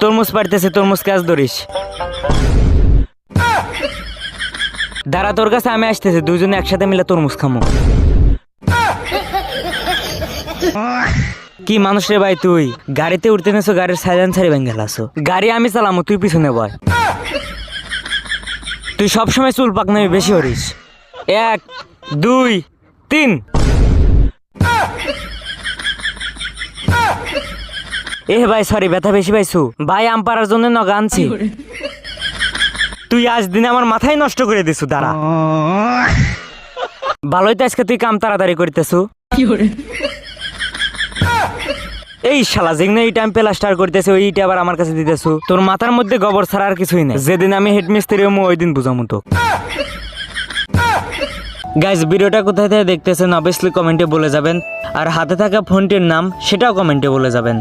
তরমুজ পাড়তেছে, তরমুজ কাজ ধরিস। দাঁড়া, তোর কাছে আমি আসতেছি, দুইজনে একসাথে মিলে তরমুজ খামো। কি মানুষ রে ভাই তুই, গাড়িতে উঠতে নেছো, গাড়ির সাইলেন্সারই ভেঙে গেলাছো। গাড়ি আমি চালামো, তুই পিছনে বয়। তুই সবসময় চুল পাকনামি বেশি হরিস। 1 2 3। এ ভাই সরি, ব্যথা বেশি পাইছু ভাই, আম পাড়ার জন্য নগা আনছি। তুই আজ দিনে আমার মাথায় নষ্ট করে দিছু। দাঁড়া, ভালোই তো আজকে তুই কাম তাড়াতাড়ি করতেছু। এই শালা যেদিন এই টাইম প্লাস্টার করতেছে, ওইটা আবার আমার কাছে দিতেছু। তোর মাথার মধ্যে গোবর ছাড়া আর কিছুই নেই। যেদিন আমি হেডমিস্ত্রি হমু ওই দিন বুঝামু তো। গাইস, ভিডিওটা কোথায় থেকে দেখতেছেন অবভিয়াসলি কমেন্টে বলে যাবেন, আর হাতে থাকা ফোনটির নাম সেটাও কমেন্টে বলে যাবেন।